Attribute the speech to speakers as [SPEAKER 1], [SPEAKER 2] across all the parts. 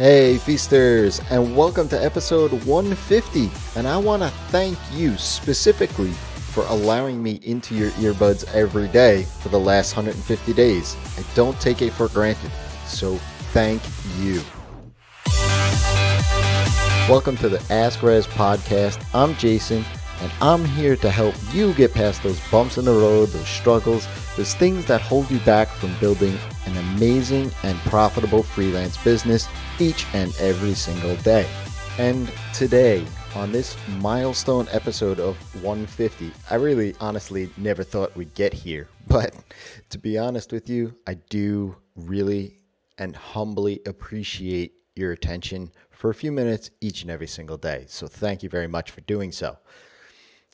[SPEAKER 1] Hey Feasters, and welcome to episode 150. And I want to thank you specifically for allowing me into your earbuds every day for the last 150 days. I don't take it for granted, so thank you. Welcome to the Ask Rezzz podcast. I'm Jason, and I'm here to help you get past those bumps in the road, those struggles, those things that hold you back from building an amazing and profitable freelance business each and every single day. And today, on this milestone episode of 150, I really honestly never thought we'd get here. But to be honest with you, I do really and humbly appreciate your attention for a few minutes each and every single day. So thank you very much for doing so.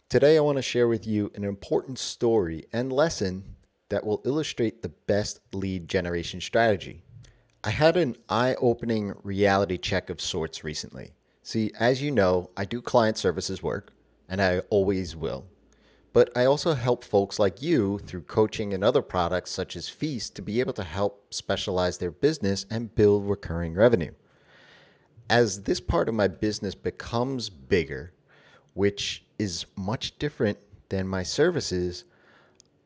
[SPEAKER 1] Today, I want to share with you an important story and lesson that will illustrate the best lead generation strategy. I had an eye-opening reality check of sorts recently. See, as you know, I do client services work, and I always will. But I also help folks like you through coaching and other products such as Feast to be able to help specialize their business and build recurring revenue. As this part of my business becomes bigger, which is much different than my services,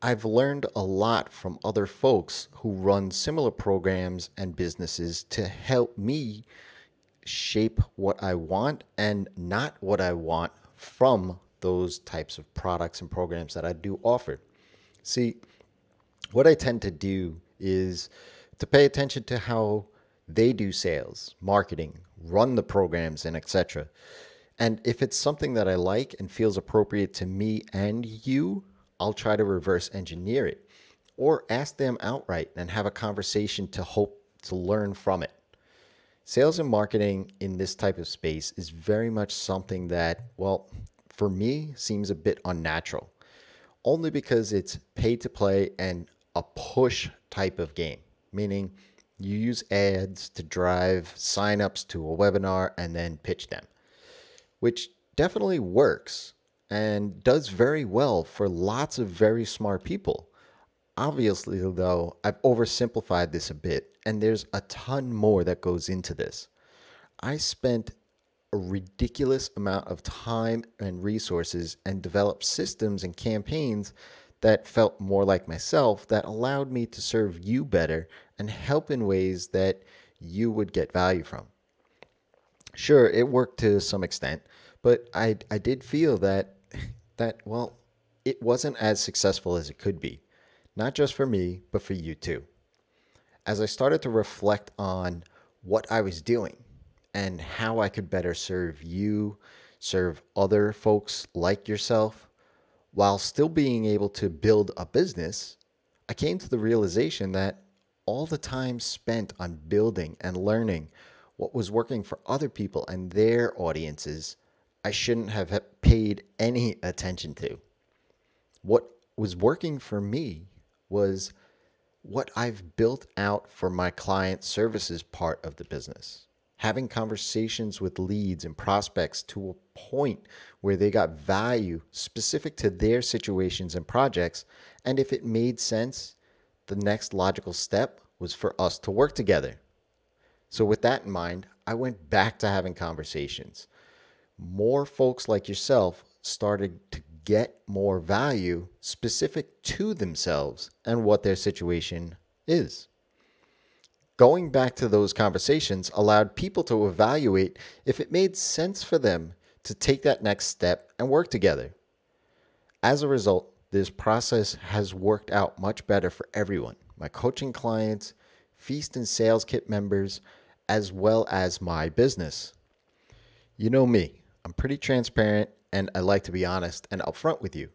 [SPEAKER 1] I've learned a lot from other folks who run similar programs and businesses to help me shape what I want and not what I want from those types of products and programs that I do offer. See, what I tend to do is to pay attention to how they do sales, marketing, run the programs, and etc. And if it's something that I like and feels appropriate to me and you, I'll try to reverse engineer it or ask them outright and have a conversation to hope to learn from it. Sales and marketing in this type of space is very much something that, well, for me, seems a bit unnatural, only because it's pay to play and a push type of game, meaning you use ads to drive signups to a webinar and then pitch them, which definitely works and does very well for lots of very smart people. Obviously, though, I've oversimplified this a bit, and there's a ton more that goes into this. I spent a ridiculous amount of time and resources and developed systems and campaigns that felt more like myself, that allowed me to serve you better and help in ways that you would get value from. Sure, it worked to some extent, but I did feel that it wasn't as successful as it could be, not just for me, but for you too. As I started to reflect on what I was doing and how I could better serve you, serve other folks like yourself, while still being able to build a business, I came to the realization that all the time spent on building and learning what was working for other people and their audiences, I shouldn't have paid any attention to. What was working for me was what I've built out for my client services part of the business. Having conversations with leads and prospects to a point where they got value specific to their situations and projects. And if it made sense, the next logical step was for us to work together. So with that in mind, I went back to having conversations. More folks like yourself started to get more value specific to themselves and what their situation is. Going back to those conversations allowed people to evaluate if it made sense for them to take that next step and work together. As a result, this process has worked out much better for everyone. My coaching clients, Feast and Sales Kit members, as well as my business. You know me. I'm pretty transparent and I like to be honest and upfront with you.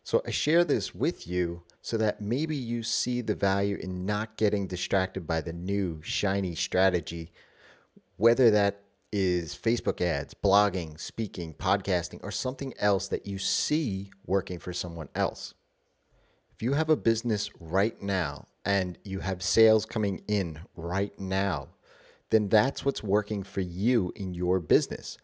[SPEAKER 1] So I share this with you so that maybe you see the value in not getting distracted by the new shiny strategy, whether that is Facebook ads, blogging, speaking, podcasting, or something else that you see working for someone else. If you have a business right now and you have sales coming in right now, then that's what's working for you in your business.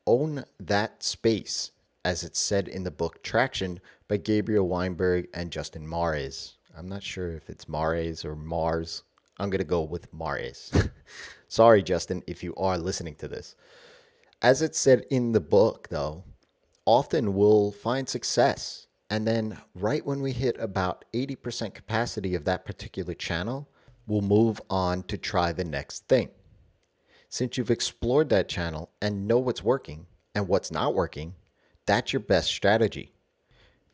[SPEAKER 1] Own that space, as it's said in the book Traction by Gabriel Weinberg and Justin Mares. I'm not sure if it's Mares or Mars. I'm going to go with Mares. Sorry, Justin, if you are listening to this. As it said in the book, though, often we'll find success. And then, right when we hit about 80% capacity of that particular channel, we'll move on to try the next thing. Since you've explored that channel and know what's working and what's not working, that's your best strategy.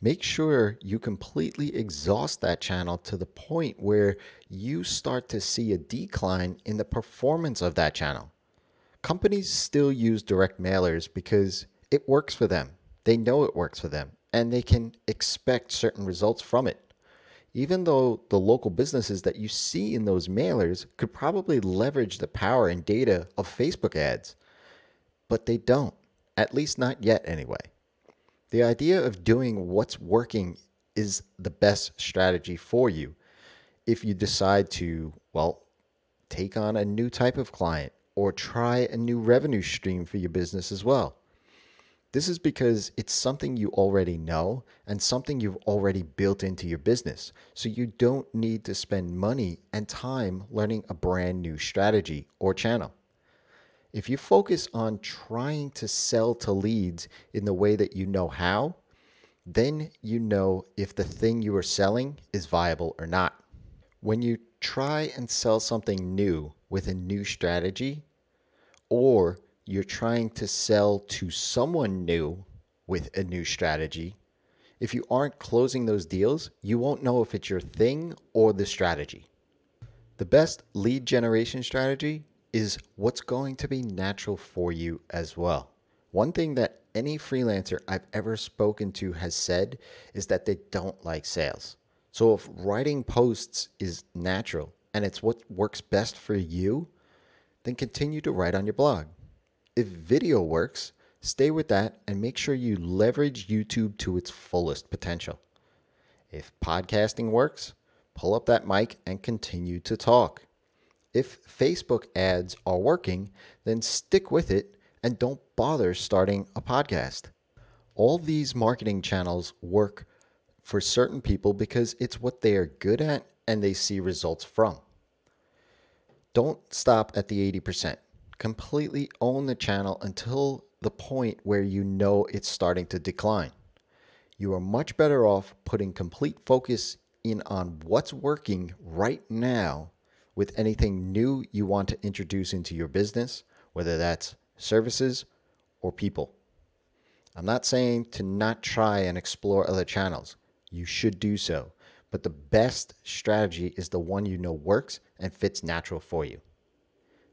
[SPEAKER 1] Make sure you completely exhaust that channel to the point where you start to see a decline in the performance of that channel. Companies still use direct mailers because it works for them. They know it works for them, and they can expect certain results from it. Even though the local businesses that you see in those mailers could probably leverage the power and data of Facebook ads, but they don't, at least not yet anyway. The idea of doing what's working is the best strategy for you if you decide to, well, take on a new type of client or try a new revenue stream for your business as well. This is because it's something you already know and something you've already built into your business. So you don't need to spend money and time learning a brand new strategy or channel. If you focus on trying to sell to leads in the way that you know how, then you know if the thing you are selling is viable or not. When you try and sell something new with a new strategy, or you're trying to sell to someone new with a new strategy, if you aren't closing those deals, you won't know if it's your thing or the strategy. The best lead generation strategy is what's going to be natural for you as well. One thing that any freelancer I've ever spoken to has said is that they don't like sales. So if writing posts is natural and it's what works best for you, then continue to write on your blog. If video works, stay with that and make sure you leverage YouTube to its fullest potential. If podcasting works, pull up that mic and continue to talk. If Facebook ads are working, then stick with it and don't bother starting a podcast. All these marketing channels work for certain people because it's what they are good at and they see results from. Don't stop at the 80%. Completely own the channel until the point where you know it's starting to decline. You are much better off putting complete focus in on what's working right now with anything new you want to introduce into your business, whether that's services or people. I'm not saying to not try and explore other channels. You should do so. But the best strategy is the one you know works and fits natural for you.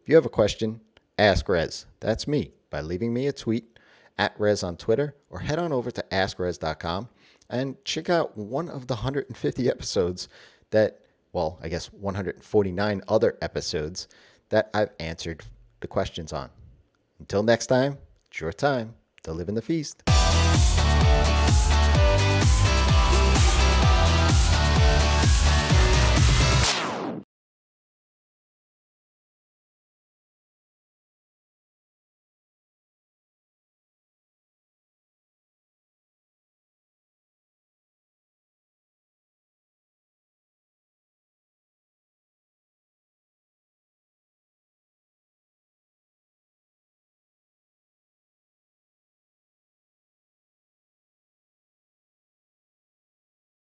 [SPEAKER 1] If you have a question, ask Rezzz. That's me, by leaving me a tweet at Rezzz on Twitter, or head on over to AskRezzz.com and check out one of the 150 episodes that, well, I guess 149 other episodes that I've answered the questions on. Until next time, it's your time to live in the feast.